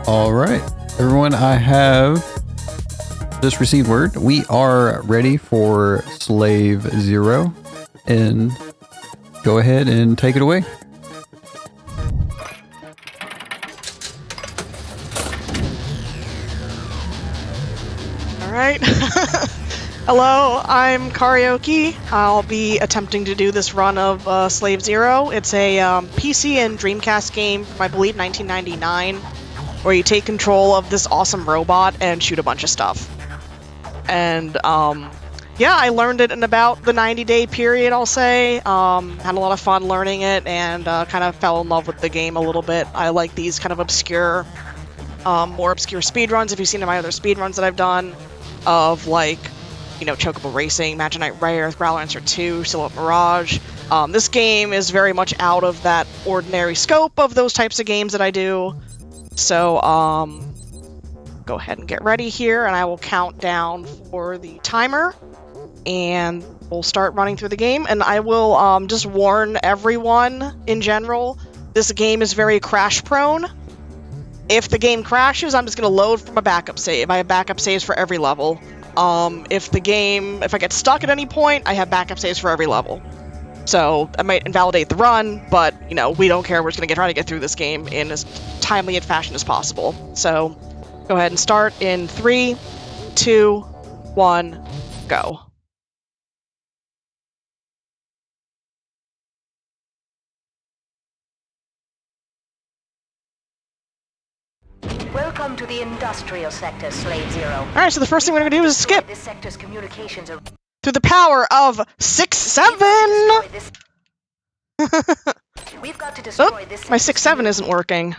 All right, everyone, I have just received word. We are ready for Slave 0, and go ahead and take it away. All right. Hello, I'm Kariohki. I'll be attempting to do this run of Slave 0. It's a PC and Dreamcast game from, I believe, 1999, where you take control of this awesome robot and shoot a bunch of stuff. And, yeah, I learned it in about the 90-day period, I'll say. Had a lot of fun learning it, and kind of fell in love with the game a little bit. I like these kind of obscure, more obscure speedruns, if you've seen my other speedruns that I've done, of, like, you know, Chocobo Racing, Magic Knight Rare, Growler Answer 2, Silhouette Mirage. This game is very much out of that ordinary scope of those types of games that I do. So, go ahead and get ready here, and I will count down for the timer, and we'll start running through the game. And I will just warn everyone in general, this game is very crash-prone. If the game crashes, I'm just going to load from a backup save. I have backup saves for every level. If I get stuck at any point, I have backup saves for every level. So I might invalidate the run, but, you know, we don't care. We're just going to try to get through this game in as timely a fashion as possible. So go ahead and start in 3, 2, 1, go. Welcome to the industrial sector, Slave 0. Alright, so the first thing we're going to do is skip This sector's communications are through the power of 6-7! We've got to destroy this My 6-7 isn't working.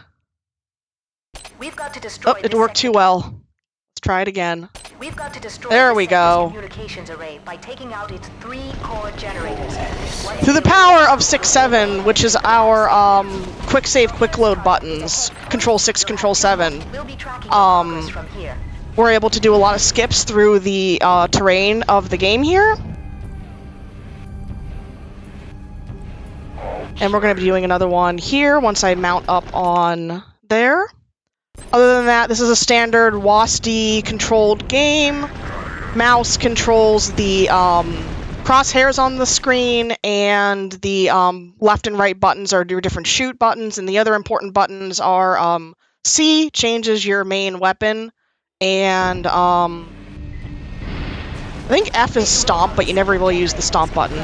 We've got to destroy It worked too well. Let's try it again. We've got to destroy there this we sector's go. Communications array by taking out its 3 core generators. Through the power of 6-7, which is our quick save, quick load buttons, Control 6, Control 7. We'll be tracking progress from here. We're able to do a lot of skips through the terrain of the game here. And we're going to be doing another one here once I mount up on there. Other than that, this is a standard WASD controlled game. Mouse controls the crosshairs on the screen, and the left and right buttons are your different shoot buttons, and the other important buttons are C changes your main weapon, and I think F is stomp, but you never really use the stomp button.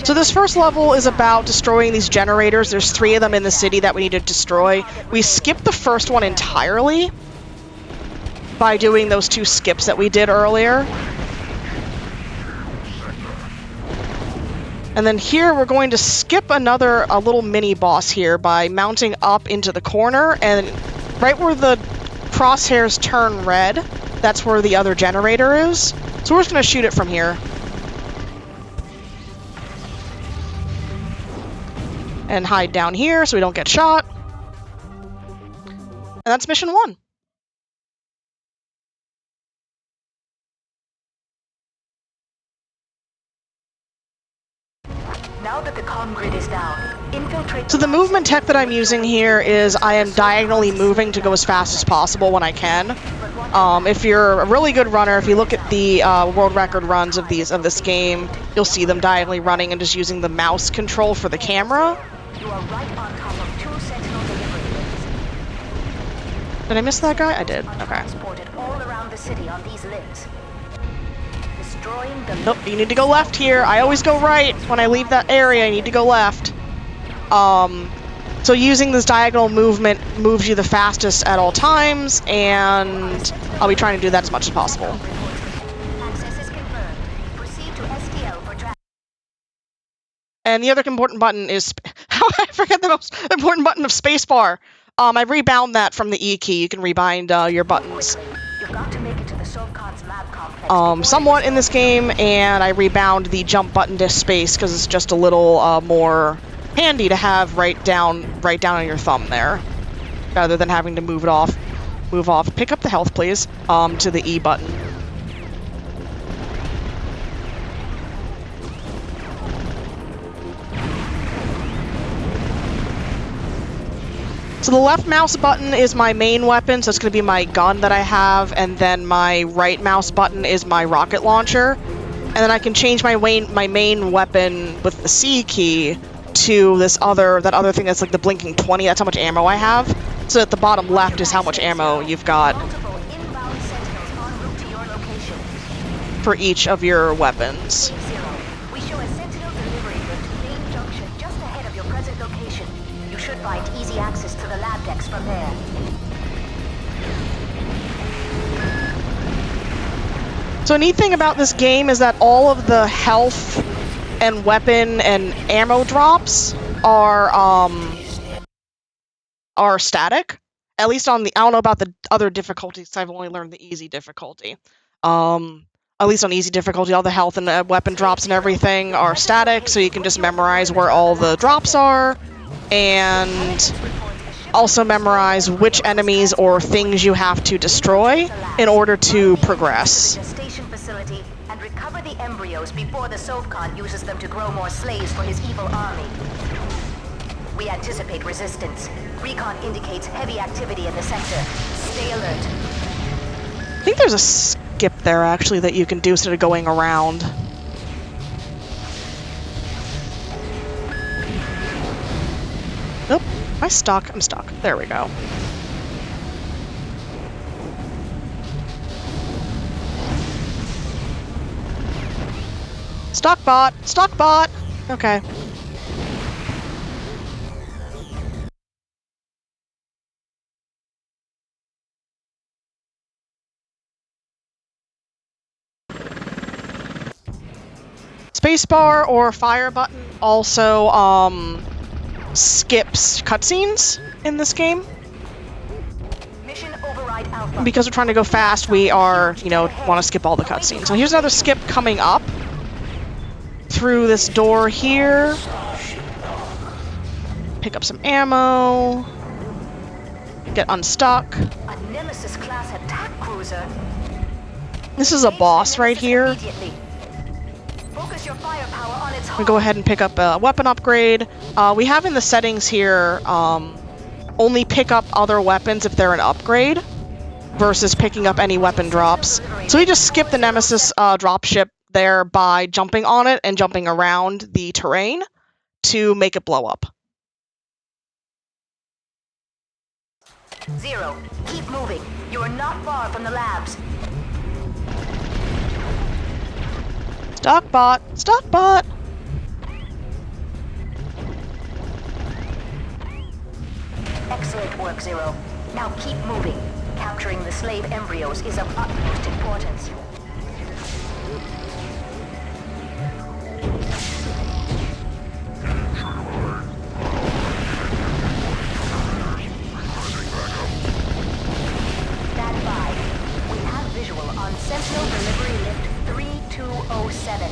So this first level is about destroying these generators. There's 3 of them in the city that we need to destroy. We skipped the first one entirely by doing those 2 skips that we did earlier. And then here we're going to skip a little mini boss here by mounting up into the corner, and right where the crosshairs turn red, that's where the other generator is. So we're just going to shoot it from here. And hide down here so we don't get shot. And that's mission 1. Now that the comm grid is down, infiltrate. So the movement tech that I'm using here is I am diagonally moving to go as fast as possible when I can. If you're a really good runner, if you look at the world record runs of this game, you'll see them diagonally running and just using the mouse control for the camera. You are right on top of 2 Sentinel delivery limbs. Did I miss that guy? I did. Okay. Transported all around the city on these limbs. Destroying the. Nope, you need to go left here. I always go right. When I leave that area, I need to go left. So using this diagonal movement moves you the fastest at all times, and I'll be trying to do that as much as possible. Access is confirmed. Proceed to STL for track. And the other important button is... I forget the most important button of spacebar. I rebound that from the E key. You can rebind your buttons. You've got to make it to the Sovcon's lab complex. Somewhat in this game, and I rebound the jump button to space because it's just a little more handy to have right down on your thumb there, rather than having to move off. Pick up the health, please. To the E button. So the left mouse button is my main weapon, so it's going to be my gun that I have, and then my right mouse button is my rocket launcher. And then I can change my main weapon with the C key to that other thing that's like the blinking 20. That's how much ammo I have. So at the bottom left is how much ammo you've got for each of your weapons. We show a sentinel delivery lift main junction just ahead of your present location. You should find easy access to the lab decks from there. So a neat thing about this game is that all of the health and weapon and ammo drops are static. At least on the, I don't know about the other difficulties, I've only learned the easy difficulty. At least on easy difficulty, all the health and weapon drops and everything are static, so you can just memorize where all the drops are, and also memorize which enemies or things you have to destroy in order to progress. The station facility and recover the embryos before the Sovkhan uses them to grow more slaves for his evil army. We anticipate resistance. Recon indicates heavy activity in the sector. Stay alert. I think there's a skip there, actually, that you can do instead of going around. Nope. Am I stuck? I'm stuck. There we go. Stock bot! Stock bot! Okay. Spacebar or fire button also skips cutscenes in this game. Mission override Alpha. Because we're trying to go fast, we are, want to skip all the cutscenes. So here's another skip coming up through this door here. Pick up some ammo. Get unstuck. A Nemesis class attack cruiser. This is a boss right here. Immediately. Focus your firepower on its We go ahead and pick up a weapon upgrade. We have in the settings here only pick up other weapons if they're an upgrade versus picking up any weapon drops. So we just skip the Nemesis dropship there by jumping on it and jumping around the terrain to make it blow up. 0. Keep moving. You are not far from the labs. Stock bot! Stock bot! Excellent work, 0. Now keep moving. Capturing the slave embryos is of utmost importance. Stand by. We have visual on Sentinel Delivery Lift 3207.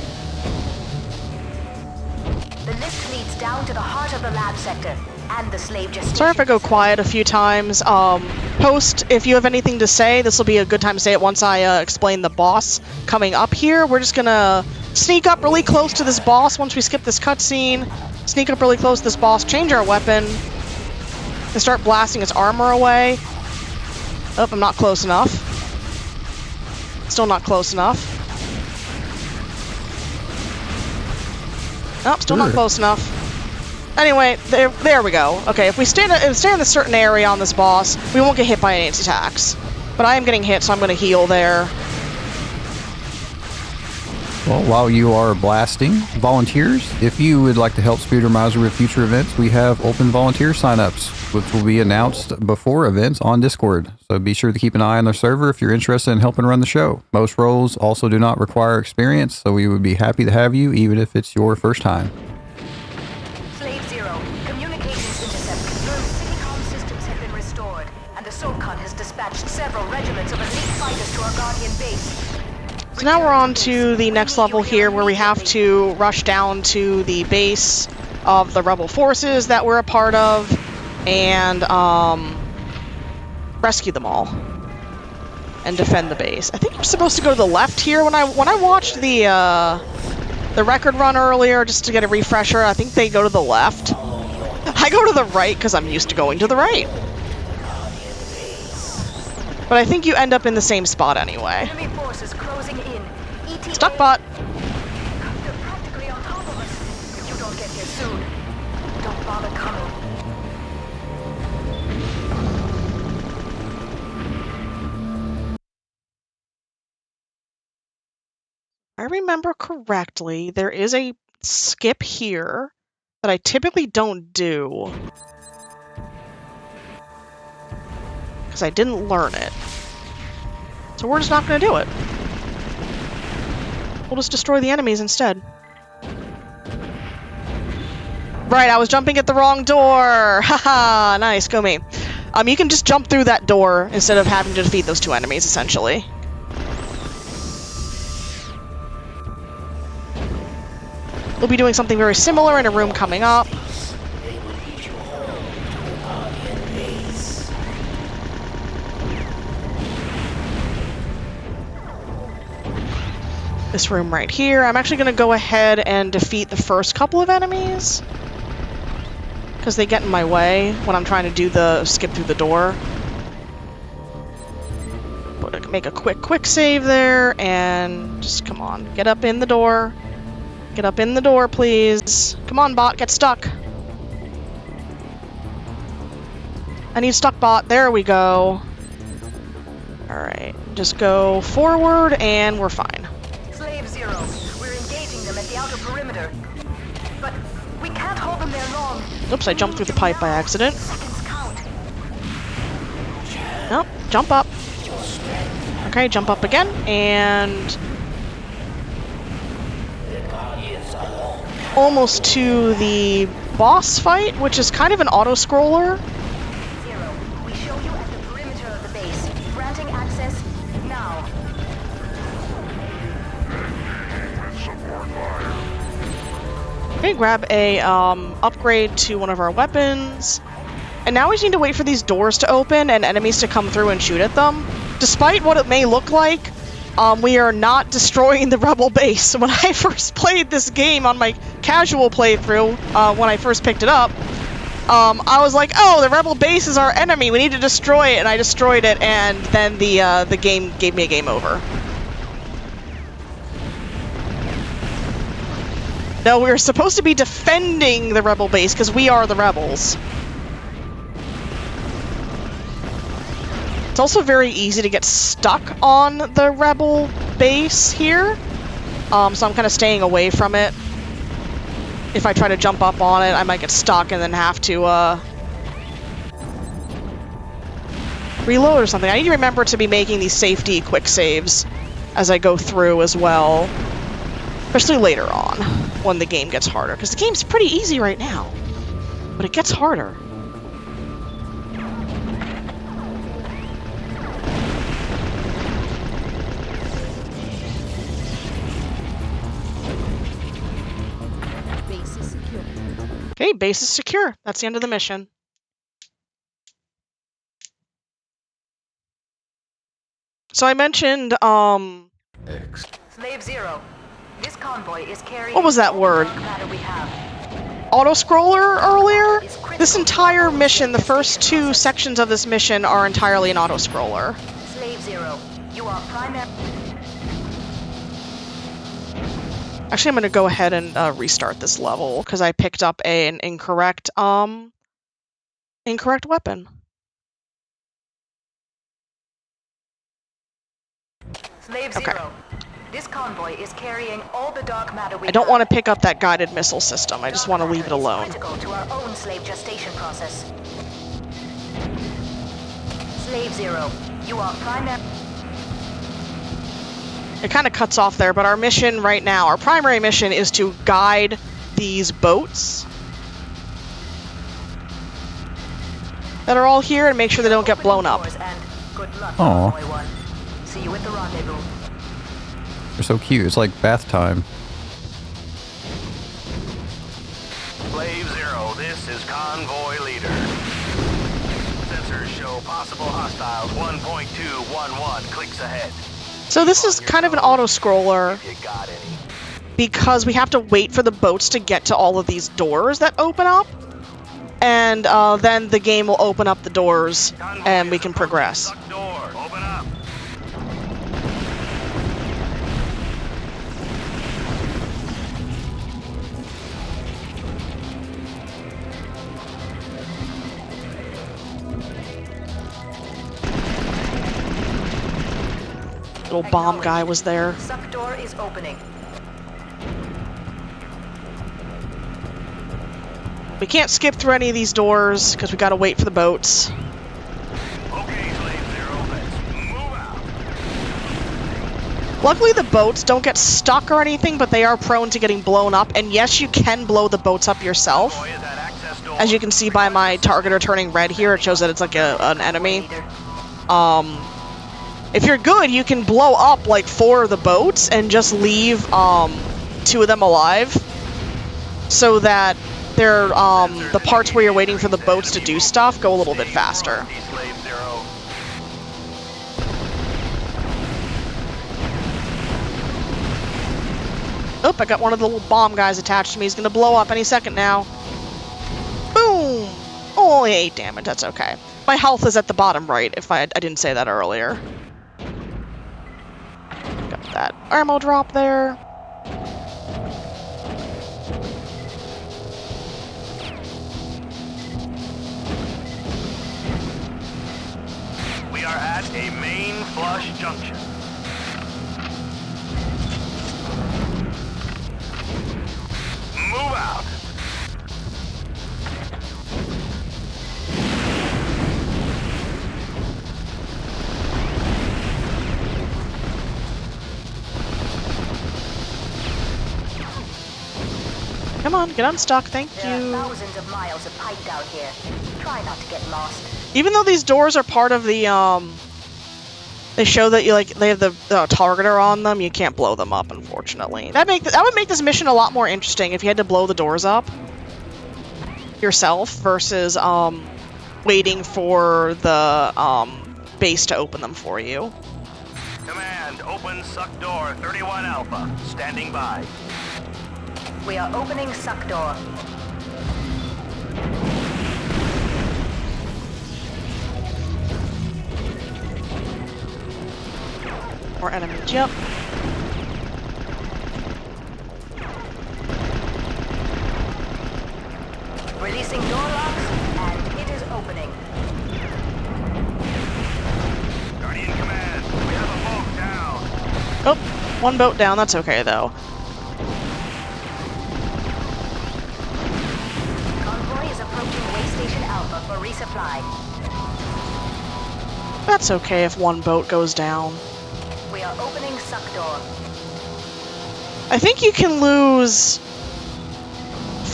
The lift leads down to the heart of the lab sector and the slave gestation. Sorry if I go quiet a few times. Post, if you have anything to say, this will be a good time to say it once I explain the boss coming up here. We're just gonna sneak up really close to this boss once we skip this cutscene. Sneak up really close to this boss, change our weapon, and start blasting its armor away. Oh, I'm not close enough. Still not close enough. Nope, still not close enough. Anyway, there we go. Okay, if we stay in a certain area on this boss, we won't get hit by any of its attacks. But I am getting hit, so I'm going to heal there. Well, while you are blasting, volunteers, if you would like to help Speedromizer with future events, we have open volunteer signups, which will be announced before events on Discord. So be sure to keep an eye on the server if you're interested in helping run the show. Most roles also do not require experience, so we would be happy to have you, even if it's your first time. Slave 0, communications intercept confirms Citycom systems have been restored, and the Sovkhan has dispatched several regiments of elite fighters to our Guardian base. So now we're on to the next level here, where we have to rush down to the base of the rebel forces that we're a part of, and rescue them all and defend the base. I think I'm supposed to go to the left here. When I watched the record run earlier, just to get a refresher, I think they go to the left. I go to the right because I'm used to going to the right. But I think you end up in the same spot anyway. Enemy forces closing in. ETA. Stuck bot. They're practically on top of us. If you don't get here soon, don't bother coming. If I remember correctly, there is a skip here that I typically don't do. Because I didn't learn it. So we're just not going to do it. We'll just destroy the enemies instead. Right, I was jumping at the wrong door! Haha, nice, go me. You can just jump through that door instead of having to defeat those two enemies, essentially. We'll be doing something very similar in a room coming up. This room right here. I'm actually going to go ahead and defeat the first couple of enemies, because they get in my way when I'm trying to do the skip through the door. But make a quick save there, and just come on, get up in the door. Get up in the door, please. Come on, bot, get stuck. I need stuck bot. There we go. Alright, just go forward, and we're fine. Slave Zero, we're engaging them at the outer perimeter. But we can't hold them there long. Oops, I jumped through the pipe by accident. Seconds count. Nope, jump up. Okay, jump up again, and... almost to the boss fight, which is kind of an auto-scroller. Zero, we show you at the perimeter of the base. Granting access now. Okay, grab a upgrade to one of our weapons. And now we just need to wait for these doors to open and enemies to come through and shoot at them. Despite what it may look like, we are not destroying the rebel base. When I first played this game on my casual playthrough, when I first picked it up, I was like, oh, the rebel base is our enemy, we need to destroy it, and I destroyed it, and then the game gave me a game over. No, we're supposed to be defending the rebel base, because we are the rebels. It's also very easy to get stuck on the rebel base here, so I'm kind of staying away from it. If I try to jump up on it, I might get stuck and then have to reload or something. I need to remember to be making these safety quick saves as I go through as well, especially later on when the game gets harder, because the game's pretty easy right now, but it gets harder. Okay, base is secure. That's the end of the mission. So I mentioned, Slave Zero, this convoy is carrying... what was that word? We have. Auto-scroller earlier? This entire mission, the first two sections of this mission are entirely an auto-scroller. Slave Zero, you are primary... Actually, I'm going to go ahead and restart this level, because I picked up an incorrect weapon. Slave Zero, this convoy is carrying all the dark matter we I don't have. want to pick up that guided missile system. I just want to leave it alone. Critical to our own slave gestation process. Slave Zero, you are primary... It kind of cuts off there, but our mission right now, our primary mission is to guide these boats that are all here and make sure they don't get blown up. Aw. See you at the rendezvous. They're so cute. It's like bath time. Slave Zero, this is Convoy Leader. Sensors show possible hostiles 1.211 clicks ahead. So this is kind of an auto-scroller If you got any. because we have to wait for the boats to get to all of these doors that open up, and then the game will open up the doors and we can progress. Duck door. Open Little bomb guy was there. Suck door is opening. We can't skip through any of these doors because we gotta wait for the boats. Okay, Slave Zero, let's move out. Luckily, the boats don't get stuck or anything, but they are prone to getting blown up. And yes, you can blow the boats up yourself. Boy, is that access door. As you can see by my targeter turning red here, it shows that it's like an enemy. Leader. If you're good, you can blow up like 4 of the boats and just leave 2 of them alive, so that they're the parts where you're waiting for the boats to do stuff go a little bit faster. Slave Zero. Oop, I got one of the little bomb guys attached to me. He's gonna blow up any second now. Boom! Oh, only 8 damage, that's okay. My health is at the bottom right, if I didn't say that earlier. Got that ammo drop there. We are at a main flush junction. Move out. Come on, get unstuck, thank There you. are thousands of miles of pipe out here. Try not to get lost. Even though these doors are part of the, they show that they have the targeter on them, you can't blow them up, unfortunately. That would make this mission a lot more interesting if you had to blow the doors up yourself versus, waiting for the, base to open them for you. Command, open suck door 31 Alpha. Standing by. We are opening suck door. More enemies, yep. Releasing door locks, and it is opening. Guardian Command, we have a boat down. Oh, 1 boat down, that's okay though. Convoy is approaching way station Alpha for resupply. That's okay if 1 boat goes down. We are opening suck door. I think you can lose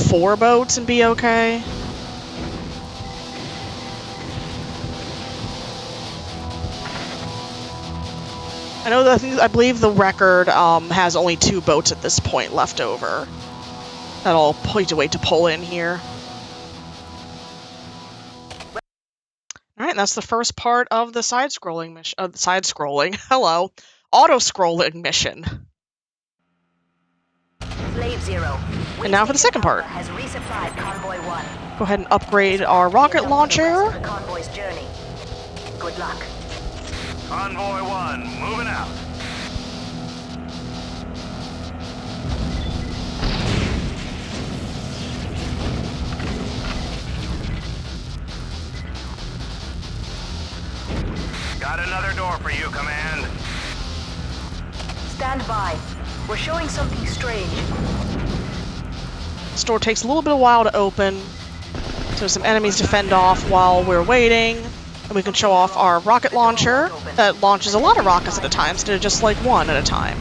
4 boats and be okay. I know that I believe the record has only 2 boats at this point left over. That'll need to wait to pull in here. All right, that's the first part of the side-scrolling mission. Hello, auto-scrolling mission. Slave Zero. And now for the second part. Has resupplied Convoy 1. Go ahead and upgrade our rocket launcher. The convoy's journey. Good luck. Convoy 1, moving out. Got another door for you, Command. Stand by. We're showing something strange. This door takes a little bit of while to open, so some enemies to fend off while we're waiting. And we can show off our rocket launcher that launches a lot of rockets at a time instead of just like 1 at a time.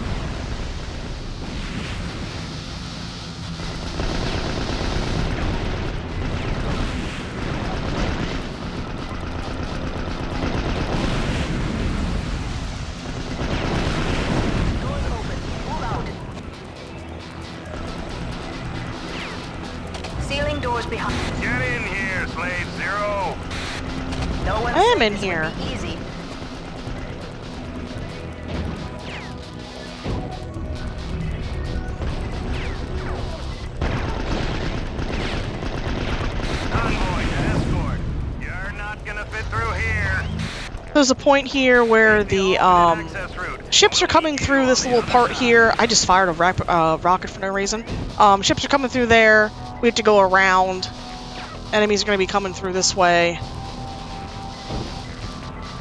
Doors open. Move out. Sealing doors behind. Get in here, Slave Zero. No one I am said in this would here. be easy. Convoy to escort. You're not gonna fit through here. There's a point here where the Access route. ships are coming through this little part here. I just fired a rocket for no reason. Ships are coming through there. We have to go around. Enemies are going to be coming through this way.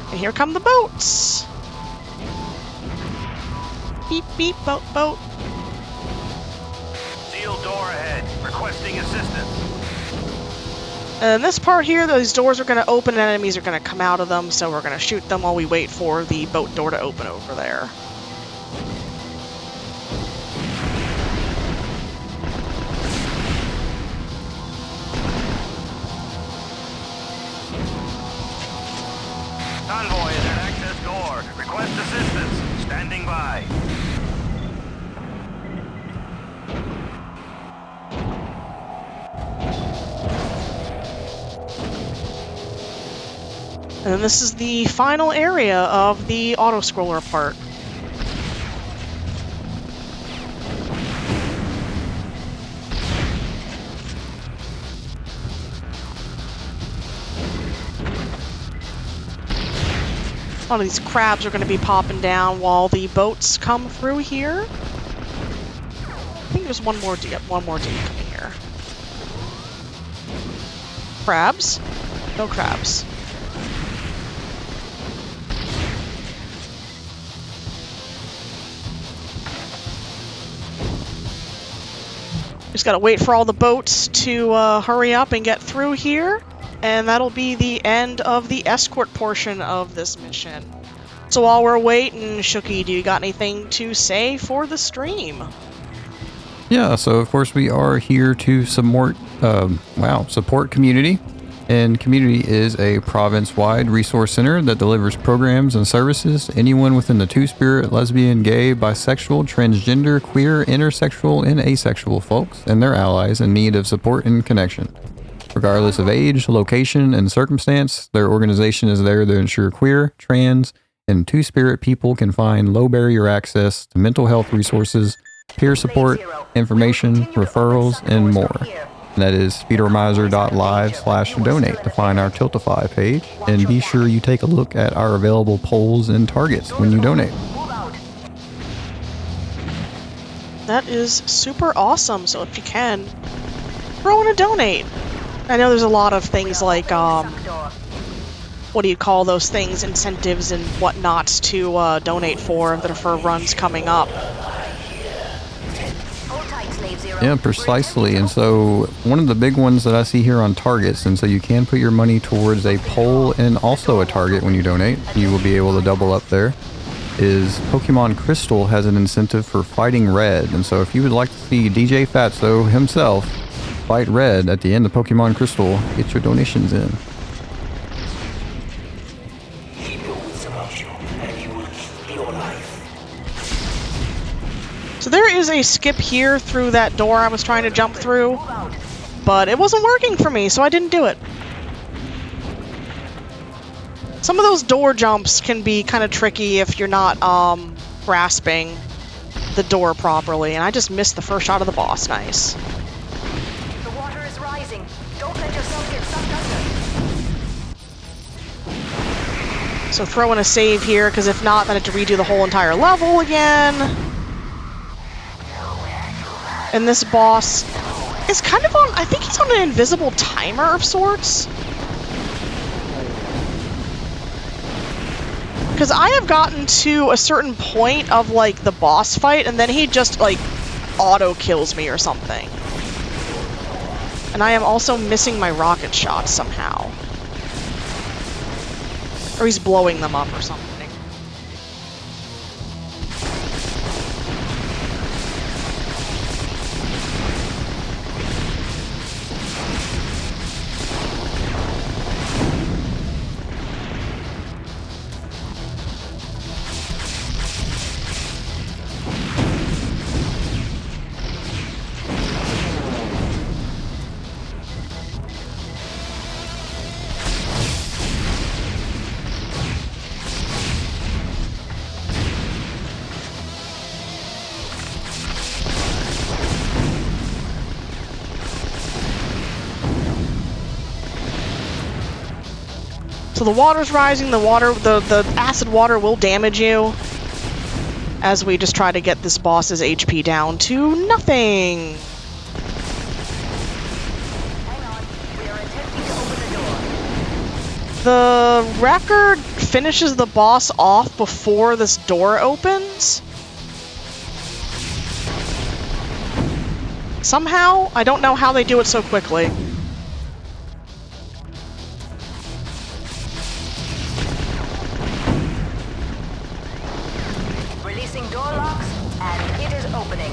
And here come the boats. beep, beep, boat, boat. Sealed door ahead. Requesting assistance. And this part here, those doors are going to open and enemies are going to come out of them, so we're going to shoot them while we wait for the boat door to open over there. Convoy is at access door. Request assistance. Standing by. And then this is the final area of the auto-scroller part. A lot of these crabs are going to be popping down while the boats come through here. I think there's one more dude coming here. Crabs? No crabs. Just gotta wait for all the boats to hurry up and get through here. And that'll be the end of the escort portion of this mission. So while we're waiting, Shooky, do you got anything to say for the stream? Yeah, so of course we are here to support Community. And Community is a province-wide resource center that delivers programs and services to anyone within the two-spirit, lesbian, gay, bisexual, transgender, queer, intersexual, and asexual folks and their allies in need of support and connection. Regardless of age, location, and circumstance, their organization is there to ensure queer, trans, and two-spirit people can find low-barrier access to mental health resources, peer support, information, referrals, and more. And that is speedromizer.live/donate to find our Tiltify page. And be sure you take a look at our available polls and targets when you donate. That is super awesome. So if you can, throw in a donate. I know there's a lot of things like, what do you call those things, incentives and whatnots to donate for that are for runs coming up. Yeah, precisely. And so one of the big ones that I see here on targets, and so you can put your money towards a poll and also a target when you donate. You will be able to double up there. Is Pokemon Crystal has an incentive for fighting Red. And so if you would like to see DJ Fatso himself fight Red at the end of Pokemon Crystal, get your donations in. So there is a skip here through that door I was trying to jump through, but it wasn't working for me, so I didn't do it. Some of those door jumps can be kind of tricky if you're not grasping the door properly, and I just missed the first shot of the boss. Nice. The water is rising. Don't let yourself get sucked under. So throw in a save here, because if not, then I have to redo the whole entire level again. And this boss is kind of on, I think he's on an invisible timer of sorts. Because I have gotten to a certain point of, like, the boss fight, and then he just, like, auto-kills me or something. And I am also missing my rocket shots somehow. Or he's blowing them up or something. So the water's rising, the acid water will damage you as we just try to get this boss's HP down to nothing. Hang on. We are attempting to open the door. The record finishes the boss off before this door opens. Somehow, I don't know how they do it so quickly. Releasing door locks, and it is opening.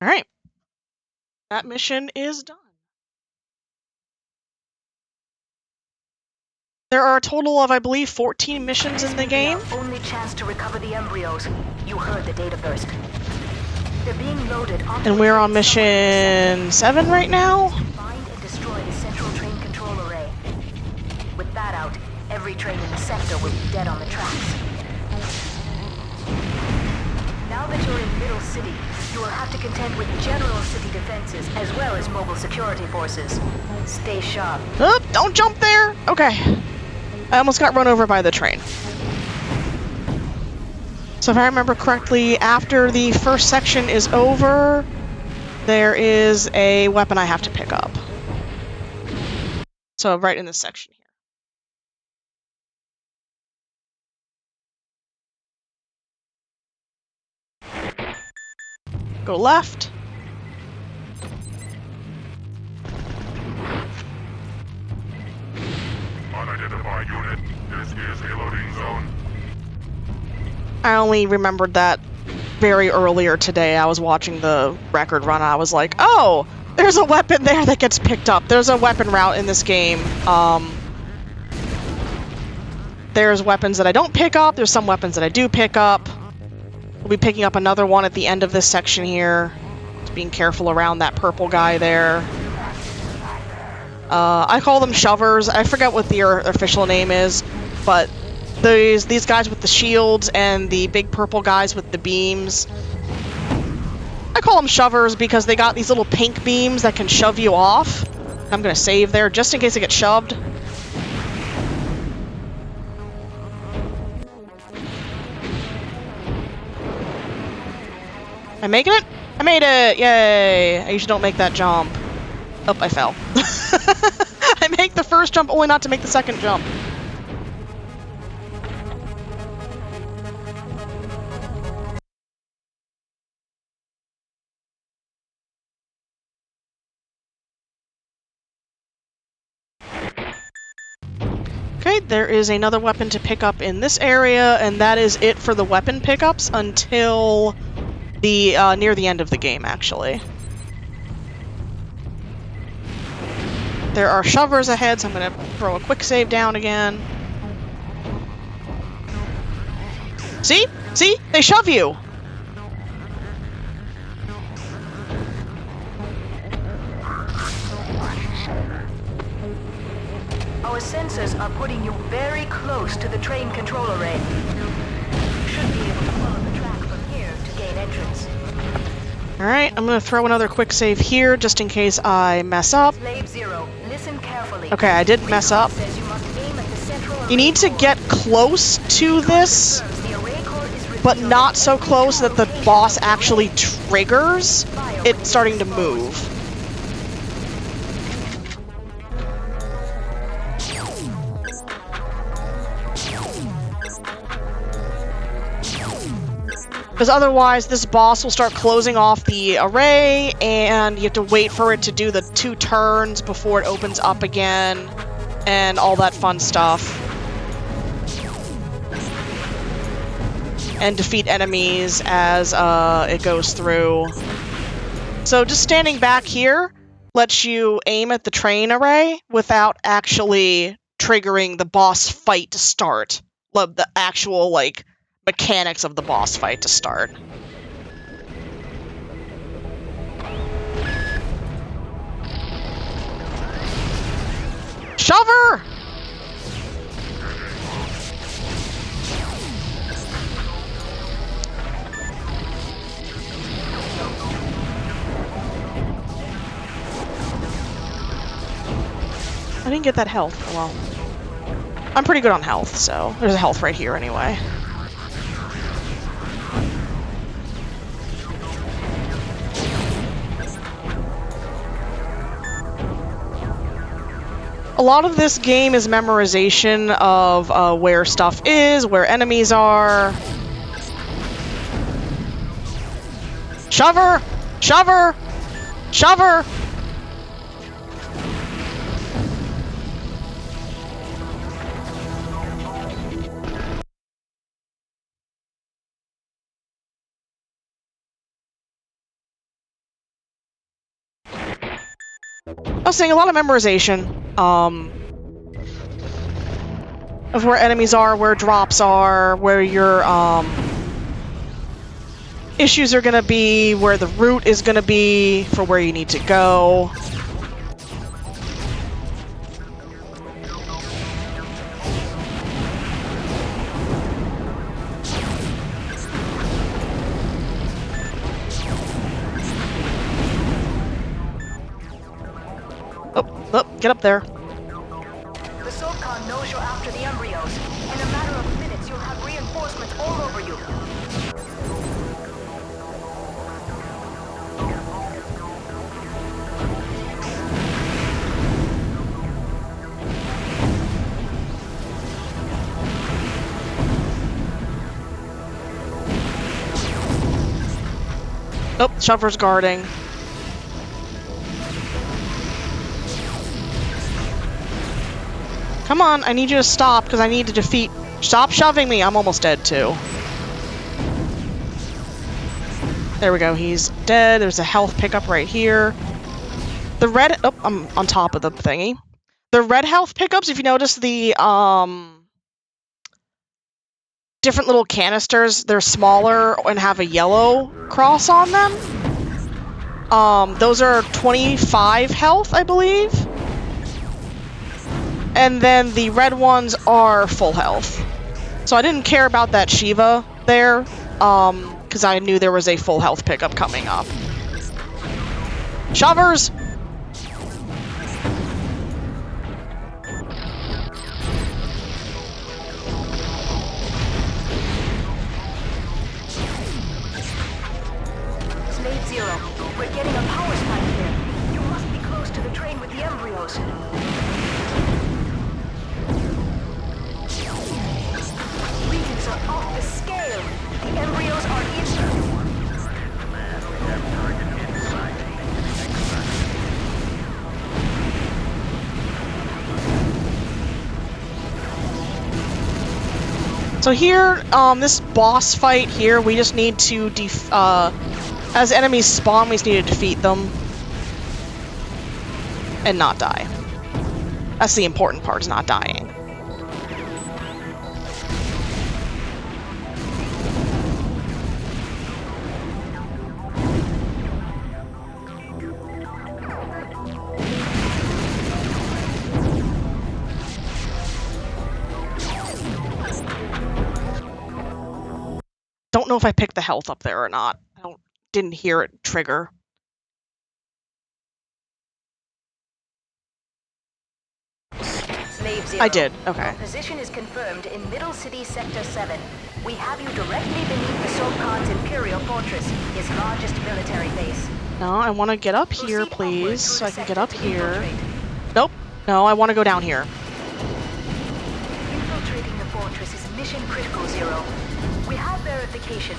Alright. That mission is done. There are a total of, I believe, 14 missions in the game. Our only chance to recover the embryos. You heard the data burst. They're being loaded onto And we're on mission 7 right now. Find and destroy the central train control array. With that out, every train in the sector will be dead on the tracks. Now that you're in Middle City, you will have to contend with general city defenses as well as mobile security forces. Stay sharp. Oh, don't jump there! Okay. I almost got run over by the train. So if I remember correctly, after the first section is over, there is a weapon I have to pick up. So right in this section here. Go left. Unidentified unit, this is a loading zone. I only remembered that very earlier today. I was watching the record run and I was like, oh, there's a weapon there that gets picked up. There's a weapon route in this game. There's weapons that I don't pick up. There's some weapons that I do pick up. We'll be picking up another one at the end of this section here. Just being careful around that purple guy there. I call them shovers. I forget what their official name is, but these guys with the shields and the big purple guys with the beams. I call them shovers because they got these little pink beams that can shove you off. I'm gonna save there just in case I get shoved. Am I making it? I made it! Yay! I usually don't make that jump. Oh, I fell. I make the first jump only not to make the second jump. Okay, there is another weapon to pick up in this area, and that is it for the weapon pickups until the near the end of the game, actually. There are shovers ahead, so I'm going to throw a quick save down again. See? See? They shove you! Our sensors are putting you very close to the train control array. You should be able to follow the track from here to gain entrance. Alright, I'm going to throw another quick save here just in case I mess up. Slave Zero, listen carefully. Okay, I didn't mess up. Says you must aim at the central You need to array get close to this, core. The array core is but revealed not as so the close that the location boss of the actually array. triggers it starting to move. Because otherwise this boss will start closing off the array and you have to wait for it to do the 2 turns before it opens up again and all that fun stuff. And defeat enemies as it goes through. So just standing back here lets you aim at the train array without actually triggering the boss fight to start. The actual, like, mechanics of the boss fight to start. Shover! I didn't get that health. Well, I'm pretty good on health, so there's a health right here anyway. A lot of this game is memorization of where stuff is, where enemies are. Shover! Shover! Shover! I was saying a lot of memorization, of where enemies are, where drops are, where your, issues are gonna be, where the route is gonna be, for where you need to go. Oh, get up there. The SOCON knows you're after the embryos. In a matter of minutes, you'll have reinforcements all over you. Oh, Shover's guarding. Come on, I need you to stop, because I need to defeat... Stop shoving me! I'm almost dead, too. There we go, he's dead. There's a health pickup right here. The red... Oh, I'm on top of the thingy. The red health pickups, if you notice the, different little canisters, they're smaller and have a yellow cross on them. Those are 25 health, I believe. And then the red ones are full health. So I didn't care about that Shiva there, because I knew there was a full health pickup coming up. Shovers! Slave Zero, we're getting a power spike here. You must be close to the train with the embryos. Readings are off the scale. The embryos are in. So here, this boss fight here, we just need to as enemies spawn, we just need to defeat them. And not die. That's the important part, is not dying. Don't know if I picked the health up there or not. Didn't hear it trigger. Slave Zero. I did, okay. Your position is confirmed in Middle City Sector 7. We have you directly beneath the SOCON's Imperial Fortress, his largest military base. No, I want to get up here, Proceed please, upward so through I the can get sector up to here. infiltrate. Nope. No, I want to go down here. Infiltrating the fortress is mission critical, Zero. We have verification.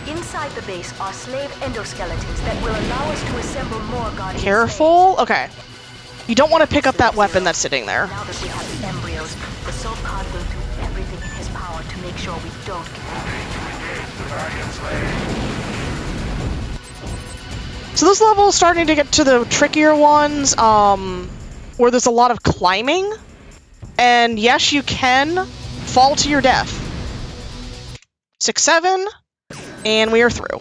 Inside the base are slave endoskeletons that will allow us to assemble more guardian Careful. Okay. You don't want to pick up that weapon that's sitting there. slaves. Now that we have the embryos, the SOCON will do everything in his power to make sure we don't get. So this level is starting to get to the trickier ones, where there's a lot of climbing. And yes, you can fall to your death. 6-7, and we are through.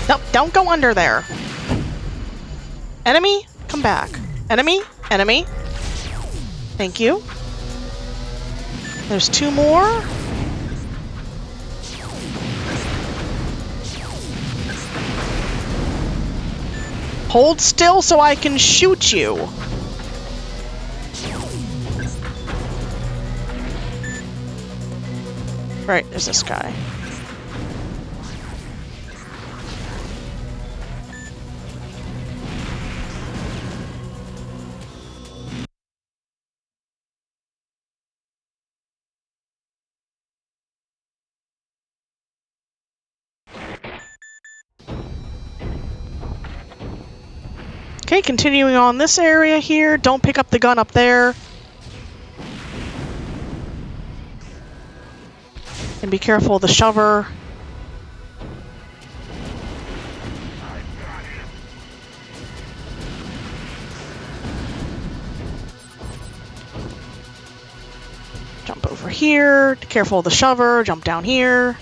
Nope, don't go under there. Enemy, come back. Enemy, enemy. Thank you. There's 2 more. Hold still so I can shoot you. Right, there's this guy. Okay, continuing on this area here. Don't pick up the gun up there. And be careful of the shover. Jump over here. Careful of the shover. Jump down here.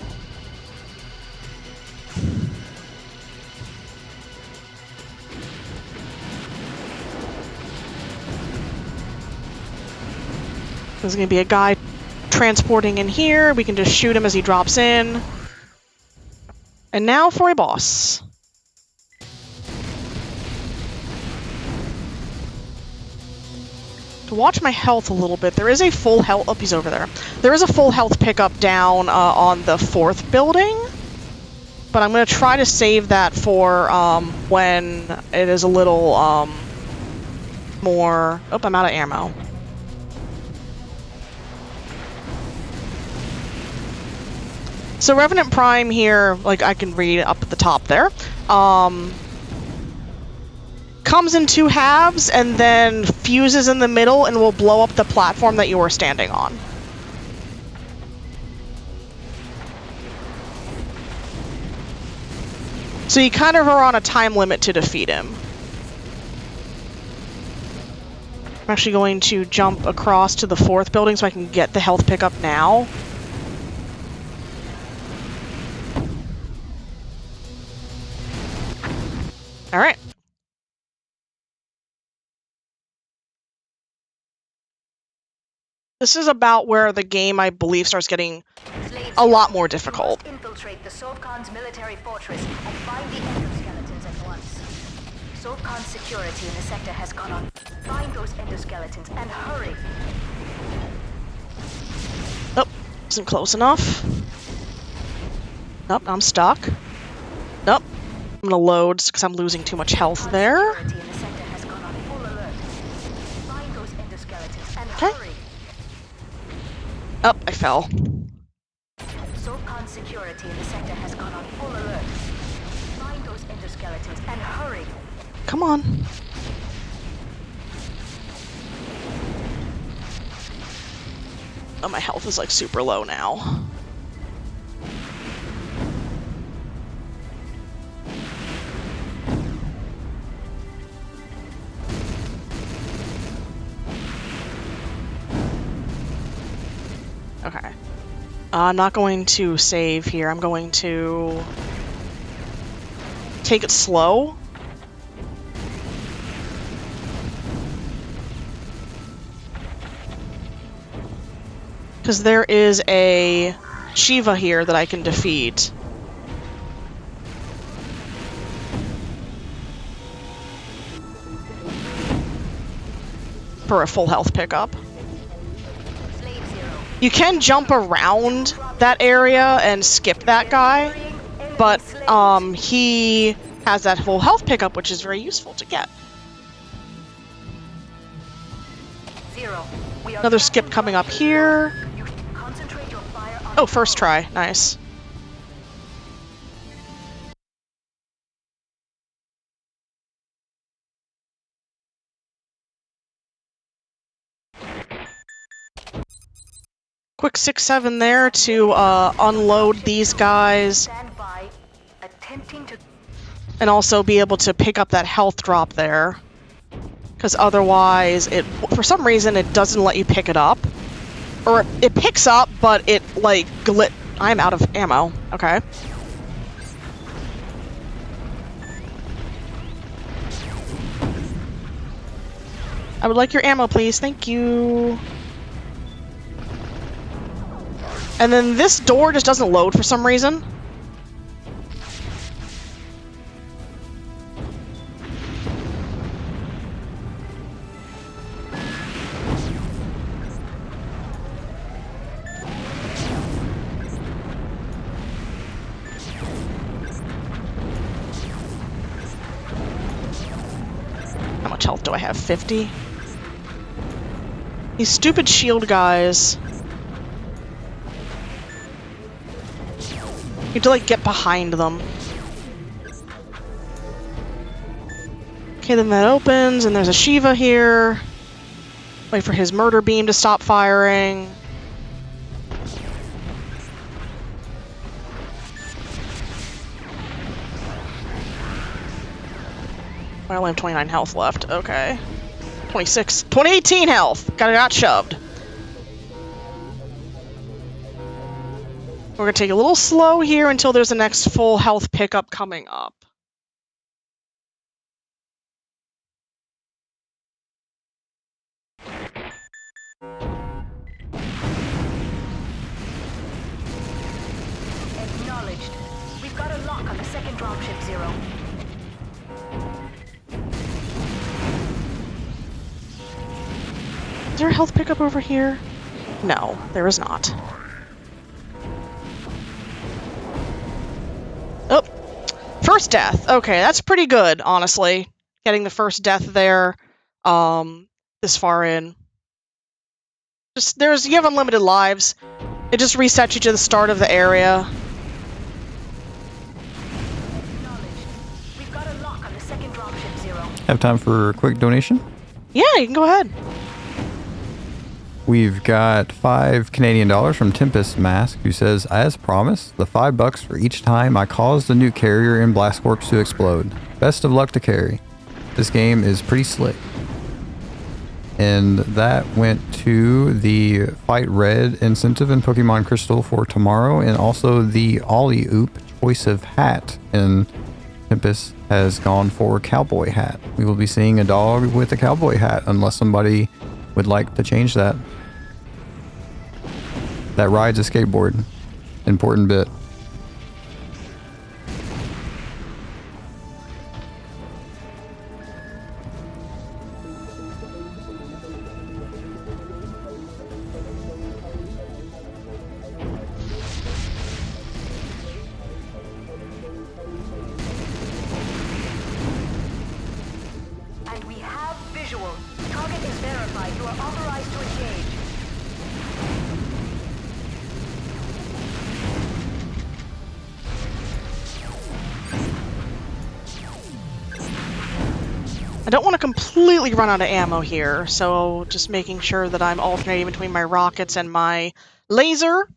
There's going to be a guy transporting in here. We can just shoot him as he drops in. And now for a boss. To watch my health a little bit, there is a full health... Oh, he's over there. There is a full health pickup down on the 4th building. But I'm going to try to save that for when it is a little more... Oh, I'm out of ammo. So Revenant Prime here, like I can read up at the top there, comes in 2 halves and then fuses in the middle and will blow up the platform that you are standing on. So you kind of are on a time limit to defeat him. I'm actually going to jump across to the 4th building so I can get the health pickup now. All right. This is about where the game, I believe, starts getting a lot more difficult. Infiltrate the Sovcon's military fortress and find the endoskeletons at once. Sovcon's security in the sector has gone on. Find those endoskeletons and hurry. Nope, isn't close enough. Nope, I'm stuck. Nope. I'm gonna load because I'm losing too much health there. Okay. Oh, I fell. Sovcon's security in the sector has gone on full alert. Find those endoskeletons and hurry. Come on. Oh, my health is like super low now. Okay. I'm not going to save here. I'm going to take it slow. Because there is a Shiva here that I can defeat. For a full health pickup. You can jump around that area and skip that guy, but he has that full health pickup, which is very useful to get. Another skip coming up here. Oh, first try. Nice. Quick 6-7 there to unload these guys. And also be able to pick up that health drop there. Because otherwise, for some reason, it doesn't let you pick it up. Or it picks up, but it, like, I'm out of ammo. Okay. I would like your ammo, please. Thank you. And then this door just doesn't load for some reason. How much health do I have? 50? These stupid shield guys. You have to, like, get behind them. Okay, then that opens, and there's a Shiva here. Wait for his murder beam to stop firing. I only have 29 health left. Okay. 2018 health! Got shoved. We're gonna take a little slow here until there's the next full health pickup coming up. Acknowledged. We've got a lock on the second dropship, Zero. Is there a health pickup over here? No, there is not. Oh, first death. Okay, that's pretty good, honestly. Getting the first death there, this far in. You have unlimited lives. It just resets you to the start of the area. We've got a lock on the second dropship, Zero. Have time for a quick donation? Yeah, you can go ahead. We've got $5 Canadian from Tempest Mask, who says, as promised, the $5 for each time I cause the nuke carrier in Blast Corps to explode. Best of luck to carry. This game is pretty slick. And that went to the Fight Red incentive in Pokemon Crystal for tomorrow, and also the Ollie Oop choice of hat. And Tempest has gone for cowboy hat. We will be seeing a dog with a cowboy hat, unless somebody would like to change that. That rides a skateboard. Important bit. And we have visual. Target is verified. You are authorized to engage. I don't want to completely run out of ammo here, so just making sure that I'm alternating between my rockets and my laser.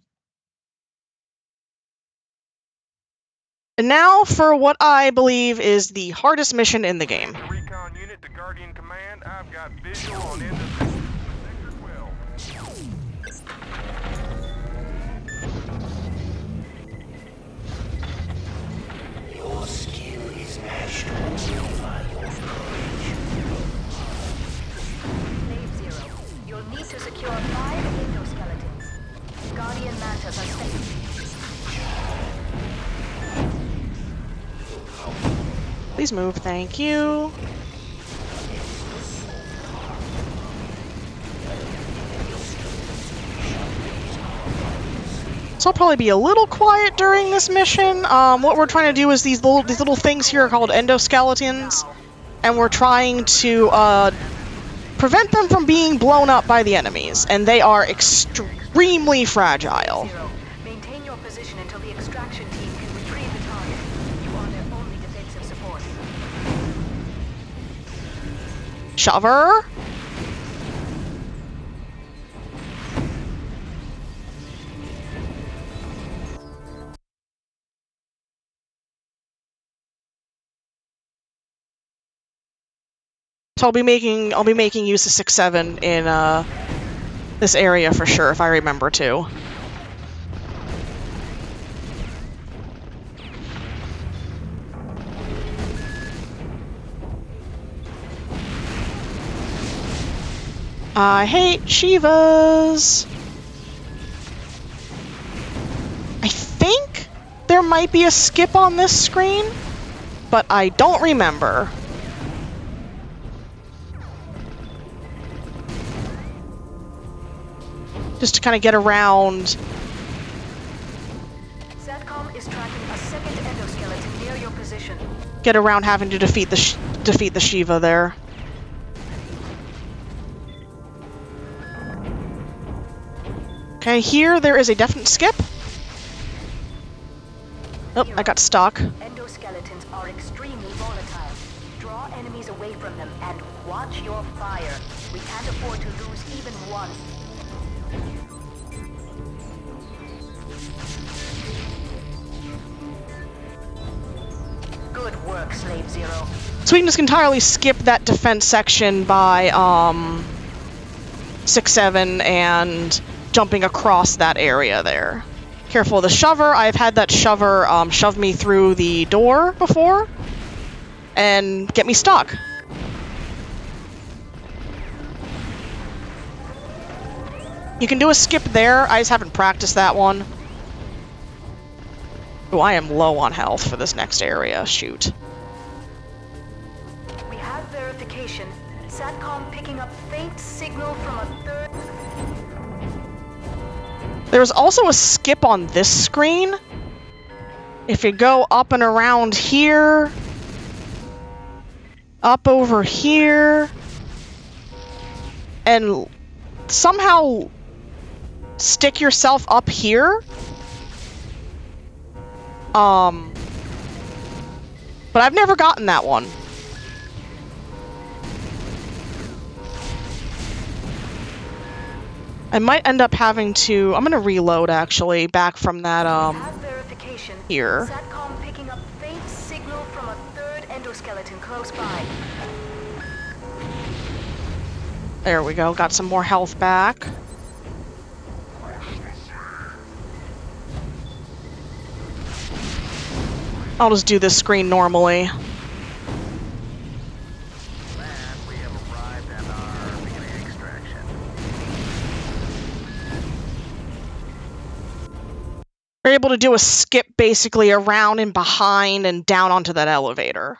And now for what I believe is the hardest mission in the game. Recon unit to Guardian Command. I've got visual on end of Sector 12. Your skill is matched by your courage. Slave Zero. You'll need to secure 5 endoskeletons. Guardian mantas are safe. Please move, thank you. So I'll probably be a little quiet during this mission. What we're trying to do is these little things here are called endoskeletons, and we're trying to prevent them from being blown up by the enemies, and they are extremely fragile. Zero. Maintain your position until the extraction team can retrieve the target. You are their only defensive support. Shover. So I'll be making use of 6-7 in this area for sure, if I remember to. I hate Shivas. I think there might be a skip on this screen, but I don't remember. Just to kind of get around. SATCOM is tracking a second endoskeleton near your position. Get around having to defeat the Shiva there. Okay, here there is a definite skip. Oh, I got stuck. Endoskeletons are extremely volatile. Draw enemies away from them and watch your fire. We can't afford to lose even one. Good work, Slave Zero. So we can just entirely skip that defense section by 6-7 and jumping across that area there. Careful of the shover. I've had that shover shove me through the door before and get me stuck. You can do a skip there. I just haven't practiced that one. Oh, I am low on health for this next area. Shoot. We have verification. SATCOM picking up faint signal from a third... There's also a skip on this screen. If you go up and around here, up over here, and somehow stick yourself up here. But I've never gotten that one. I might end up having to... I'm gonna reload, actually, back from that, here. SATCOM picking up faint signal from a third endoskeleton close by. There we go, got some more health back. I'll just do this screen normally. And we have arrived at our beginning extraction. We're able to do a skip basically around and behind and down onto that elevator.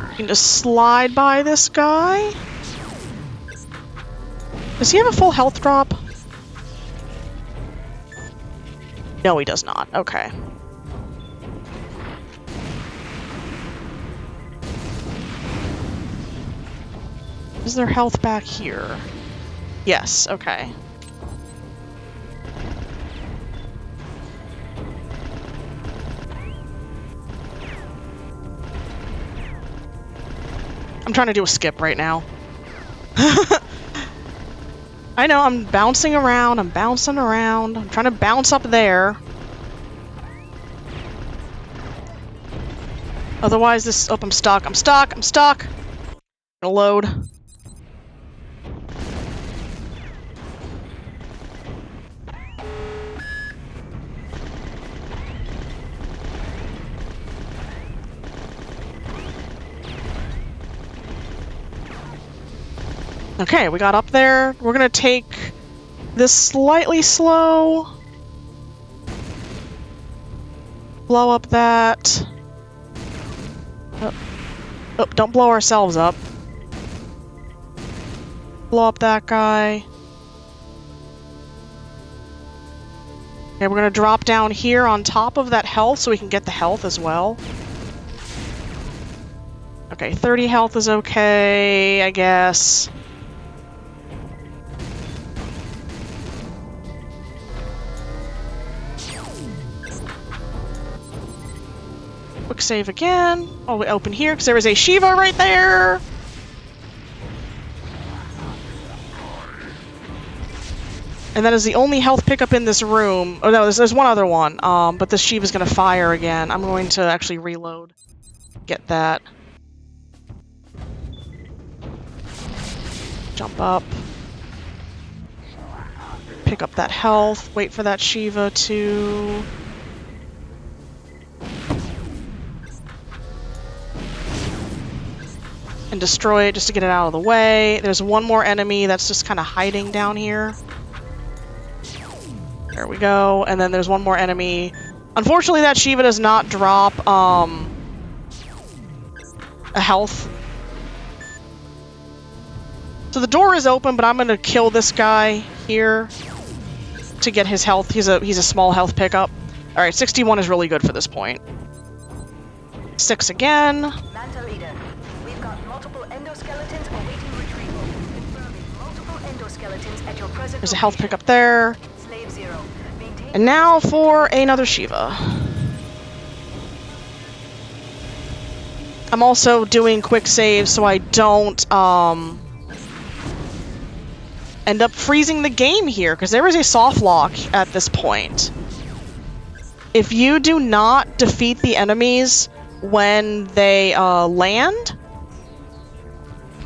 You can just slide by this guy. Does he have a full health drop? No, he does not. Okay. Is there health back here? Yes, okay. I'm trying to do a skip right now. I know, I'm bouncing around, I'm bouncing around. I'm trying to bounce up there. Otherwise this... Oh, I'm stuck, I'm stuck, I'm stuck! I'm gonna load. Okay, we got up there. We're gonna take this slightly slow. Blow up that. Oh, don't blow ourselves up. Blow up that guy. Okay, we're gonna drop down here on top of that health so we can get the health as well. Okay, 30 health is okay, I guess. Quick save again. Oh, we open here because there is a Shiva right there. And that is the only health pickup in this room. Oh no, there's one other one. But this Shiva's gonna fire again. I'm going to actually reload. Get that. Jump up. Pick up that health. Wait for that Shiva to... and destroy it just to get it out of the way. There's one more enemy that's just kind of hiding down here. There we go. And then there's one more enemy. Unfortunately, that Shiva does not drop a health. So the door is open, but I'm going to kill this guy here to get his health. He's a small health pickup. All right, 61 is really good for this point. 6 again. Manta Leader, we've got multiple endoskeletons awaiting retrieval. Confirming multiple endoskeletons at your present There's a health location. pickup there. Slave Zero, maintain... And now for another Shiva. I'm also doing quick saves so I don't end up freezing the game here, because there is a soft lock at this point. If you do not defeat the enemies when they land,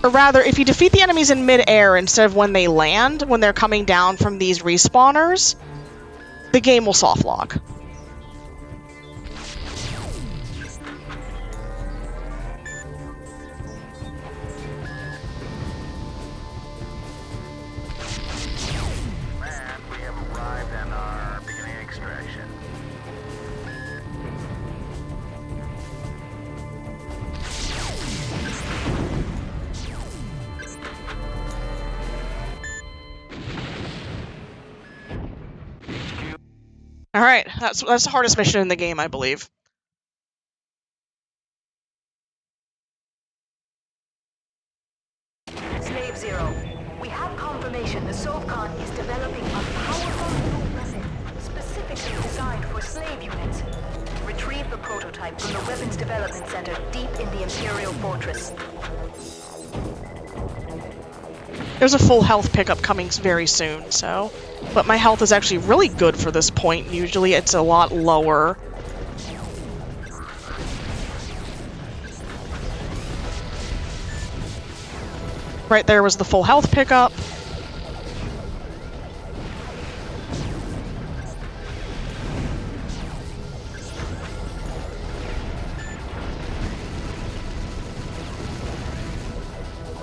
or rather, if you defeat the enemies in mid-air instead of when they land, when they're coming down from these respawners, the game will soft lock. And we have arrived and are beginning extraction. All right, that's the hardest mission in the game, I believe. Slave Zero, we have confirmation the Sovcon is developing a powerful new weapon specifically designed for slave units. Retrieve the prototype from the Weapons Development Center deep in the Imperial Fortress. There's a full health pickup coming very soon, so... But my health is actually really good for this point. Usually it's a lot lower. Right there was the full health pickup.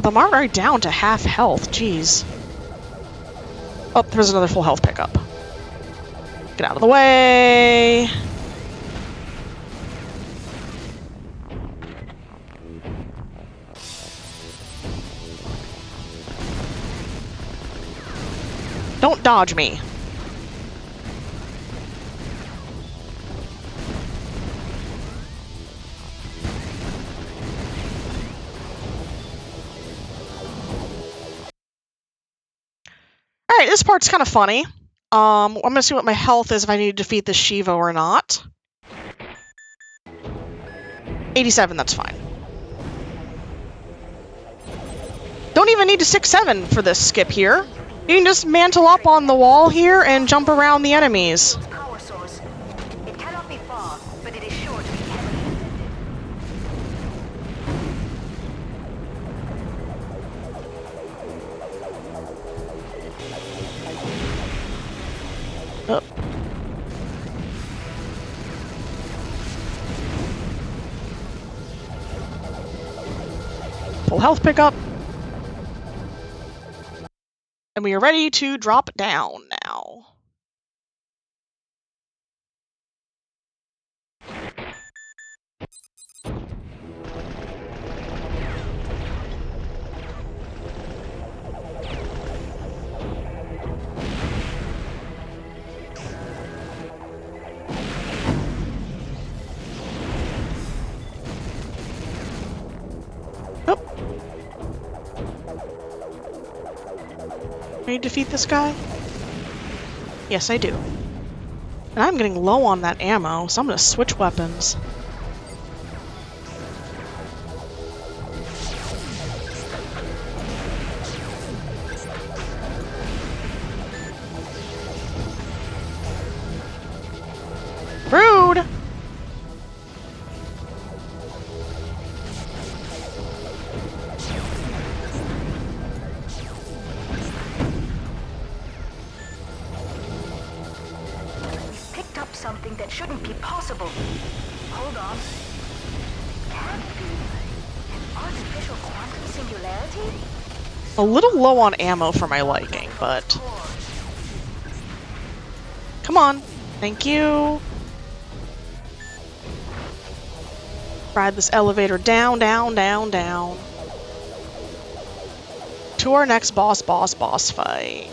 I'm already down to half health, jeez. Oh, there's another full health pickup. Get out of the way. Don't dodge me. Alright, this part's kind of funny. I'm gonna see what my health is if I need to defeat this Shiva or not. 87, that's fine. Don't even need to 6-7 for this skip here. You can just mantle up on the wall here and jump around the enemies. Power source. It cannot be far, but it is sure to be heavily defended. Oh. Full health pickup. And we are ready to drop down now. Oh. Can you defeat this guy? Yes, I do. And I'm getting low on that ammo, so I'm gonna switch weapons. Rude! something that shouldn't be possible. Hold on. Can't be. An artificial quantum singularity? A little low on ammo for my liking, but... Come on. Thank you. Ride this elevator down, down, down, down. To our next boss fight.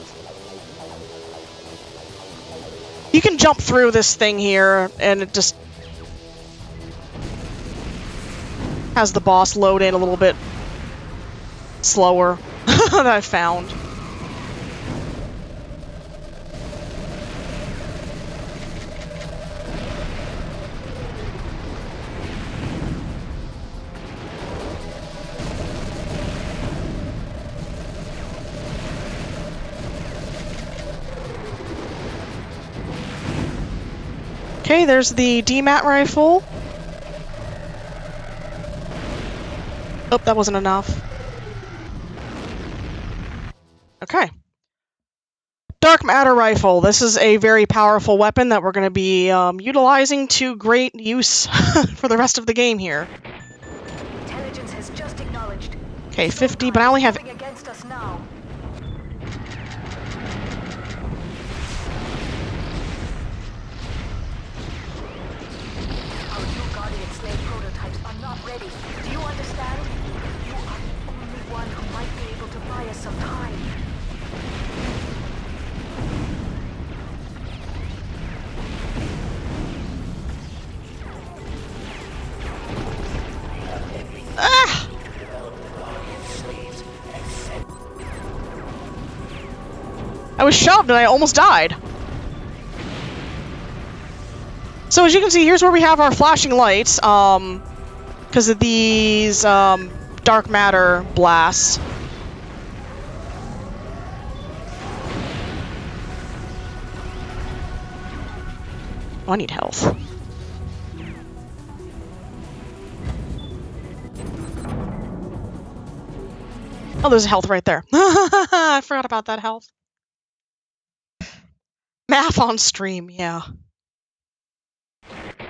You can jump through this thing here, and it just has the boss load in a little bit slower that I found. Okay, there's the DMAT rifle. Oh, that wasn't enough. Okay. Dark matter rifle. This is a very powerful weapon that we're going to be utilizing to great use for the rest of the game here. Intelligence has just acknowledged. Okay, 50, but I only have... Against us now. Our new Guardian slave prototypes are not ready. Do you understand? You are the only one who might be able to buy us some time. Ah! I was shoved and I almost died. So as you can see, here's where we have our flashing lights, because of these dark matter blasts. Oh, I need health. Oh, there's health right there. I forgot about that health. Math on stream, yeah.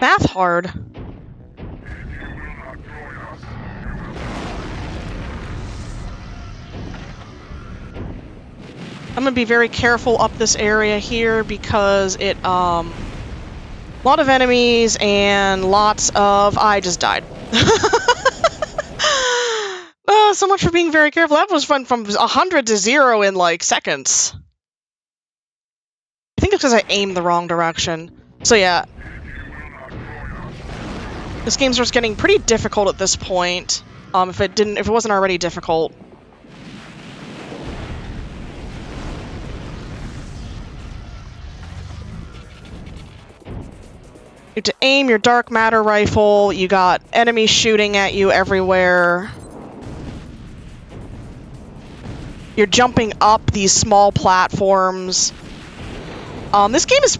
Math hard. I'm gonna be very careful up this area here because it, a lot of enemies and lots of... I just died. So much for being very careful. That was fun from 100 to 0 in, like, seconds. I think it's because I aimed the wrong direction. So yeah. This game starts getting pretty difficult at this point. If it wasn't already difficult. You have to aim your dark matter rifle. You got enemies shooting at you everywhere. You're jumping up these small platforms. This game is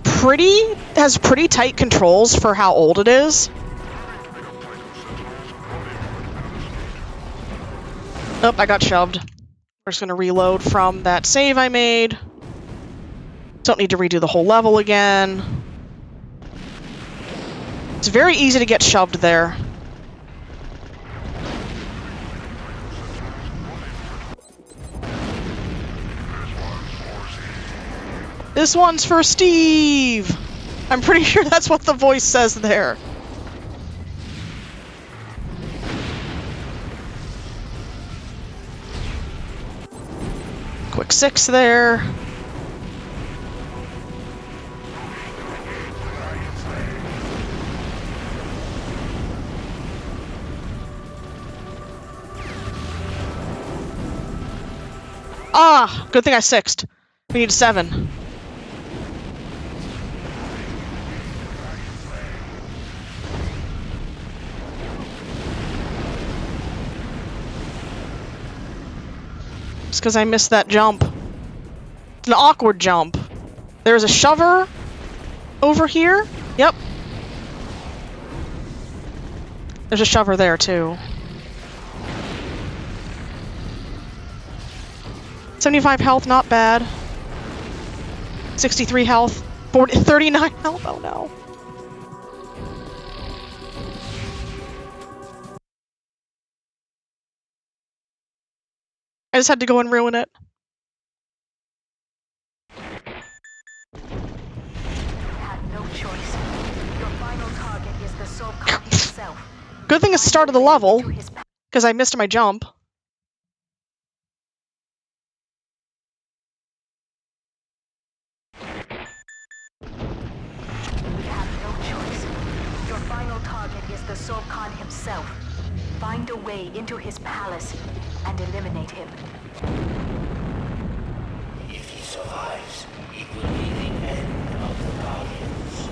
has pretty tight controls for how old it is. Oh, I got shoved. We're just gonna reload from that save I made. Don't need to redo the whole level again. It's very easy to get shoved there. This one's for Steve! I'm pretty sure that's what the voice says there. Quick 6 there. Ah! Good thing I 6'd. We need 7. Just because I missed that jump. It's an awkward jump. There's a shover over here. Yep. There's a shover there, too. 75 health, not bad. 63 health. 39 health, oh no. I just had to go and ruin it. You had no choice. Your final target is the Sovkhan himself. Good thing it's the start of the level, because I missed my jump. You have no choice. Your final target is the Sovkhan himself. Find a way into his palace and eliminate him. If he survives, it will be the end of the Guardians.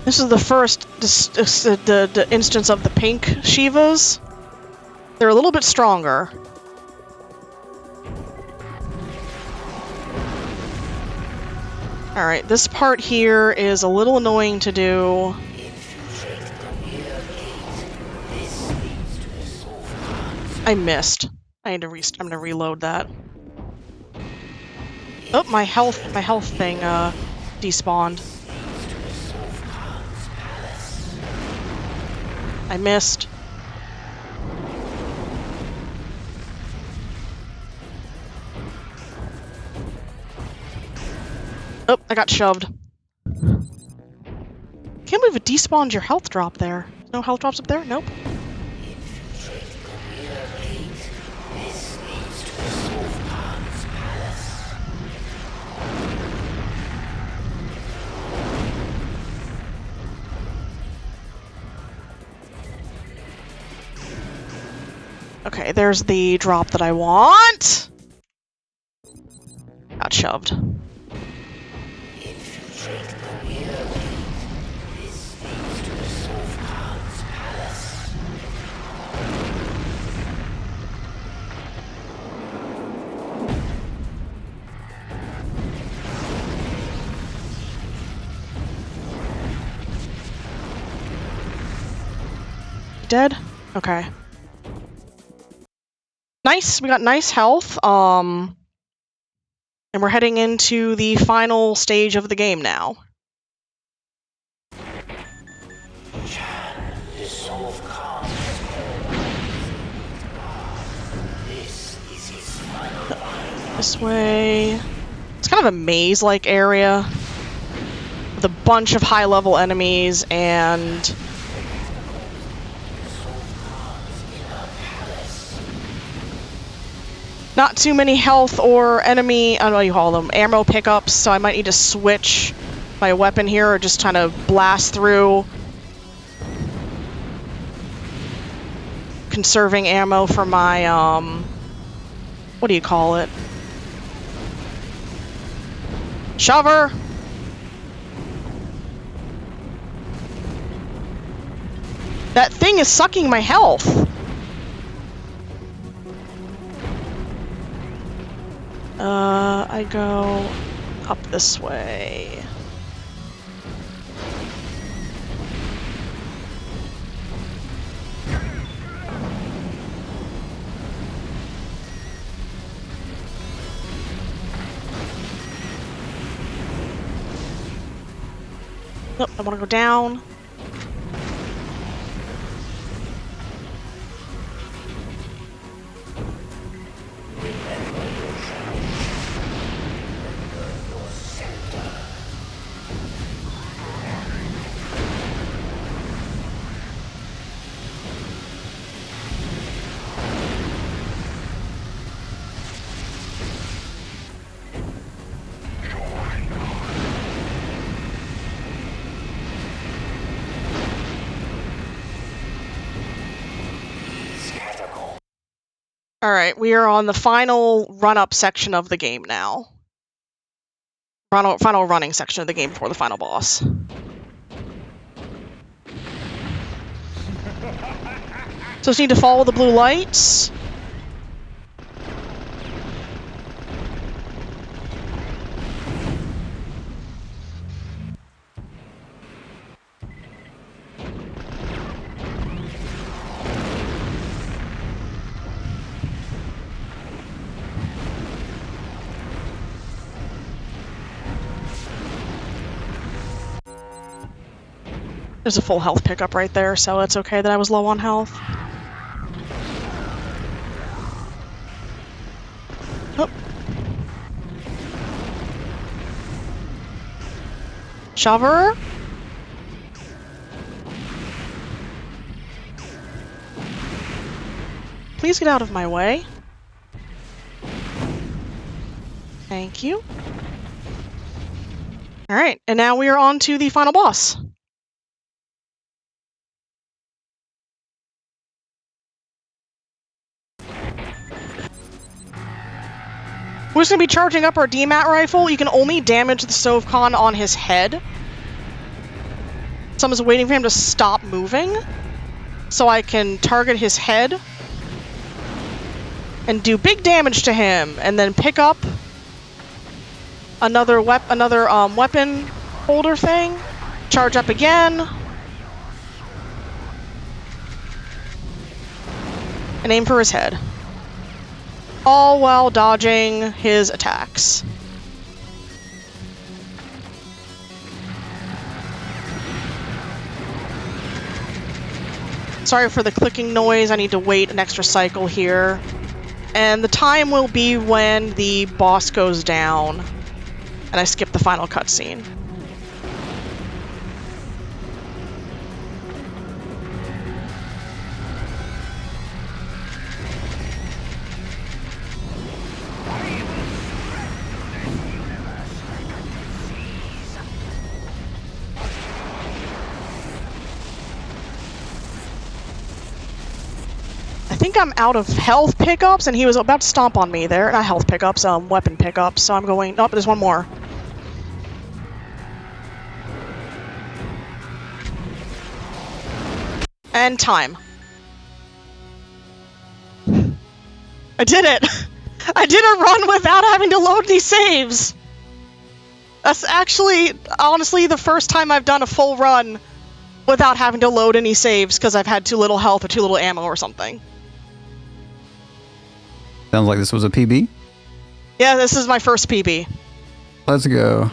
This is the first the instance of the pink Shivas. They're a little bit stronger. Alright, this part here is a little annoying to do. I missed. I need to I'm gonna reload that. Oh, my health thing despawned. I missed. Oh, I got shoved. Can't believe it despawned your health drop there. No health drops up there? Nope. Okay, there's the drop that I want. Got shoved. Dead? Okay. Nice, we got nice health, and we're heading into the final stage of the game now. This way. It's kind of a maze-like area with a bunch of high-level enemies and not too many health or enemy, I don't know what you call them, ammo pickups, so I might need to switch my weapon here or just kind of blast through, conserving ammo for my, what do you call it? Shover! That thing is sucking my health! I go up this way. Nope, I want to go down. Alright, we are on the final run-up section of the game now. Final running section of the game before the final boss. So just need to follow the blue lights. There's a full health pickup right there, so it's okay that I was low on health. Oh. Shover. Please get out of my way. Thank you. Alright, and now we are on to the final boss. We're just going to be charging up our DMAT rifle. You can only damage the Sovcon on his head. So I'm just waiting for him to stop moving so I can target his head and do big damage to him, and then pick up another weapon holder thing, charge up again, and aim for his head. All while dodging his attacks. Sorry for the clicking noise, I need to wait an extra cycle here. And the time will be when the boss goes down, and I skip the final cutscene. I think I'm out of health pickups, and he was about to stomp on me there. Not health pickups, weapon pickups. So I'm going. Oh, there's one more. And time. I did it! I did a run without having to load any saves! That's actually, honestly, the first time I've done a full run without having to load any saves because I've had too little health or too little ammo or something. Sounds like this was a PB. Yeah, this is my first PB. Let's go.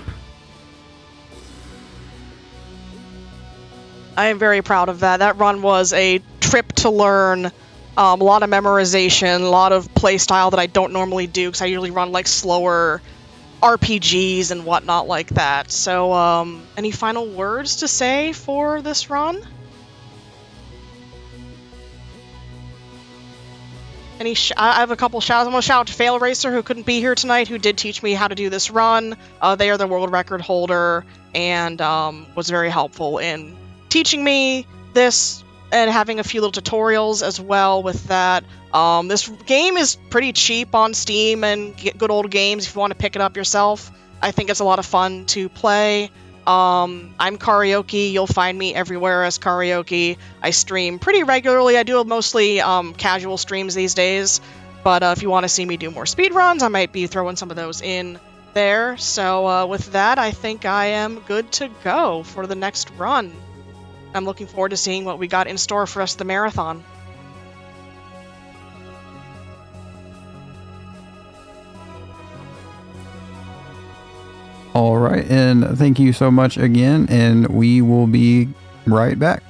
I am very proud of that. That run was a trip to learn, a lot of memorization, a lot of playstyle that I don't normally do because I usually run like slower RPGs and whatnot like that. So, any final words to say for this run? I have a couple shouts. I'm going to shout out to Failracer, who couldn't be here tonight, who did teach me how to do this run. They are the world record holder and was very helpful in teaching me this and having a few little tutorials as well with that. This game is pretty cheap on Steam and good old games if you want to pick it up yourself. I think it's a lot of fun to play. I'm Kariohki. You'll find me everywhere as Kariohki. I stream pretty regularly. I do mostly casual streams these days, but if you want to see me do more speedruns, I might be throwing some of those in there. So with that, I think I am good to go for the next run. I'm looking forward to seeing what we got in store for us the marathon. All right, and thank you so much again, and we will be right back.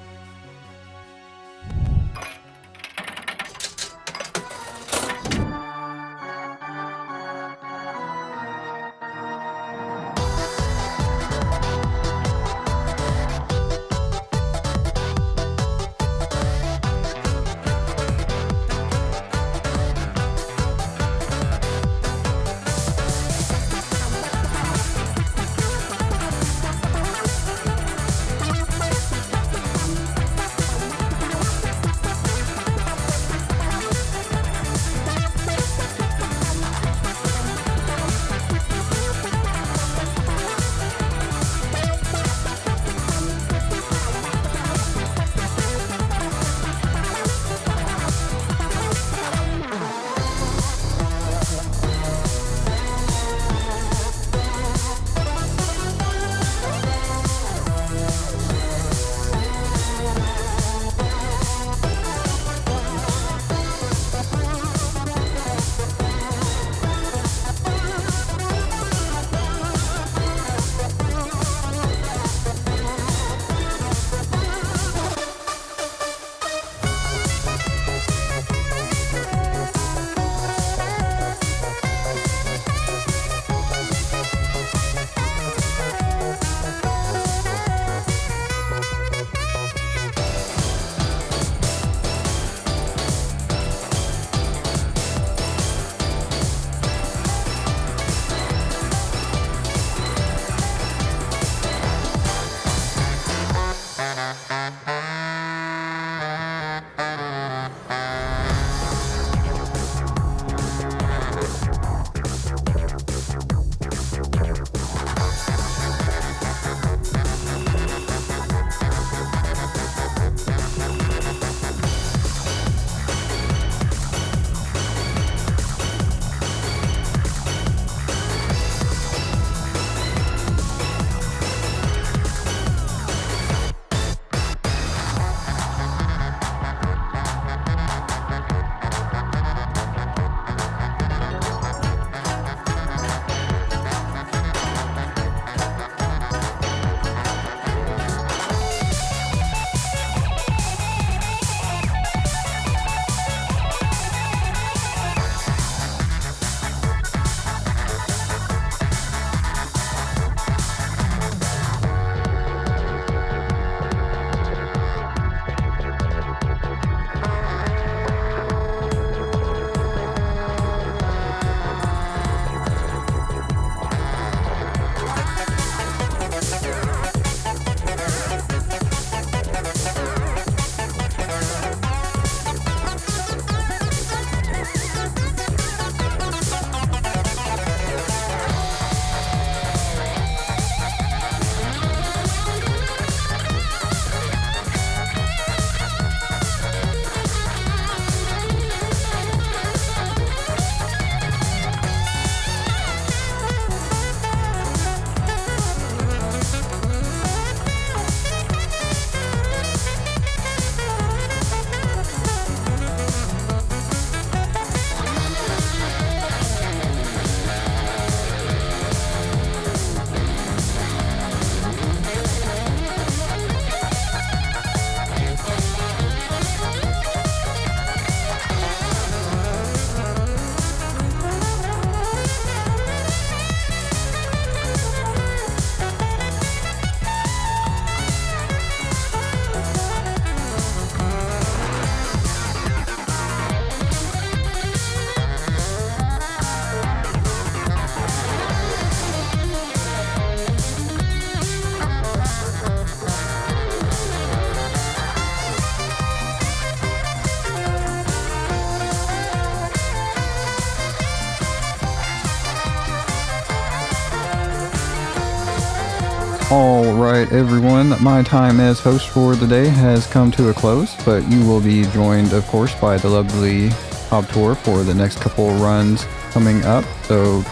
right, everyone. My time as host for the day has come to a close, but you will be joined, of course, by the lovely Hop Tour for the next couple runs coming up. So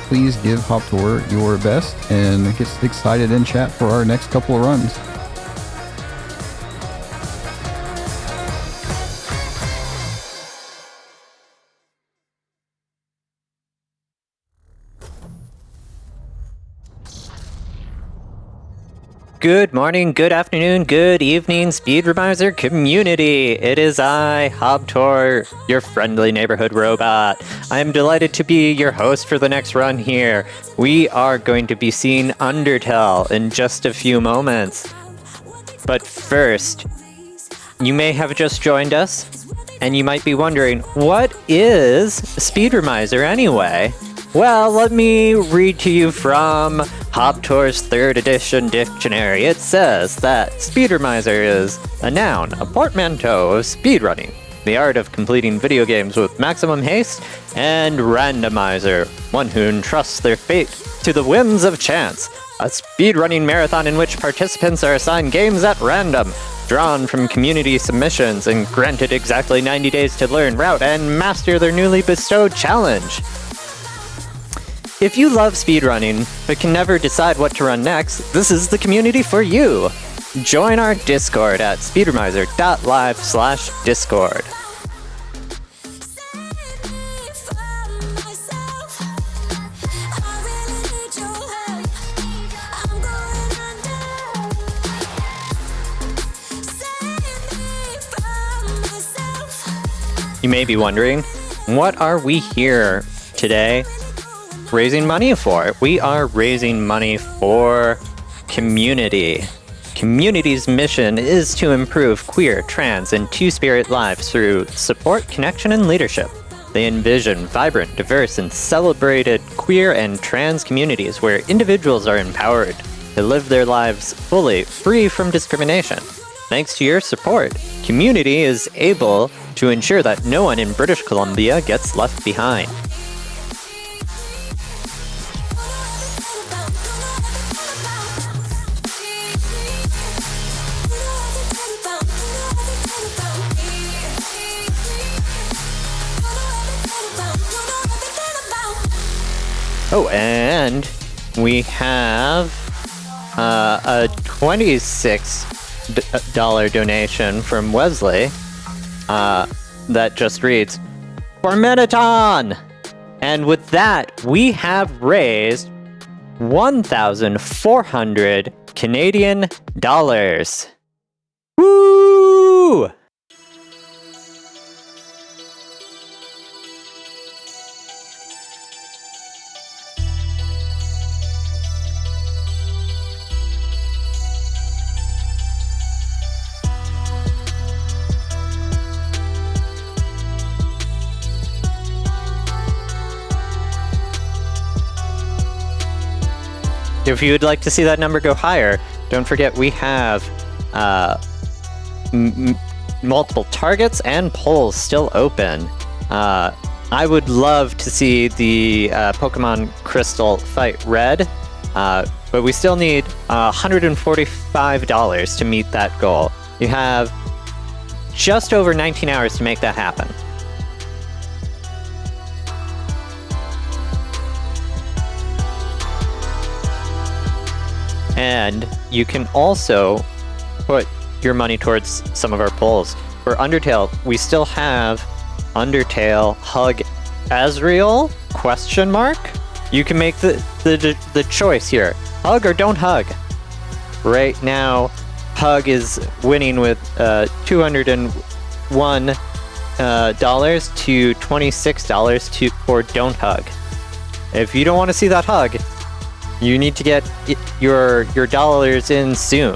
please give Hop Tour your best and get excited in chat for our next couple of runs. Good morning, good afternoon, good evening, Speedromizer community. It is I, Hobtor, your friendly neighborhood robot. I am delighted to be your host for the next run here. We are going to be seeing Undertale in just a few moments. But first, you may have just joined us, and you might be wondering, what is Speedromizer anyway? Well, let me read to you from Hobtor's 3rd edition dictionary. It says that Speedromizer is a noun, a portmanteau of speedrunning, the art of completing video games with maximum haste, and randomizer, one who entrusts their fate to the whims of chance, a speedrunning marathon in which participants are assigned games at random, drawn from community submissions, and granted exactly 90 days to learn, route, and master their newly bestowed challenge. If you love speedrunning, but can never decide what to run next, this is the community for you! Join our Discord at speedromizer.live/discord. You may be wondering, what are we here today raising money for? We are raising money for Community. Community's mission is to improve queer, trans, and two-spirit lives through support, connection, and leadership. They envision vibrant, diverse, and celebrated queer and trans communities where individuals are empowered to live their lives fully, free from discrimination. Thanks to your support, Community is able to ensure that no one in British Columbia gets left behind. Oh, and we have a $26 donation from Wesley that just reads, "For Metaton!" And with that, we have raised 1,400 Canadian dollars. Woo! If you would like to see that number go higher, don't forget we have multiple targets and polls still open. I would love to see the Pokemon Crystal fight red, but we still need $145 to meet that goal. You have just over 19 hours to make that happen. And you can also put your money towards some of our polls. For Undertale, we still have Undertale Hug Azrael ? You can make the choice here. Hug or don't hug. Right now, Hug is winning with $201 to $26 for don't hug. If you don't want to see that hug, you need to get your dollars in soon.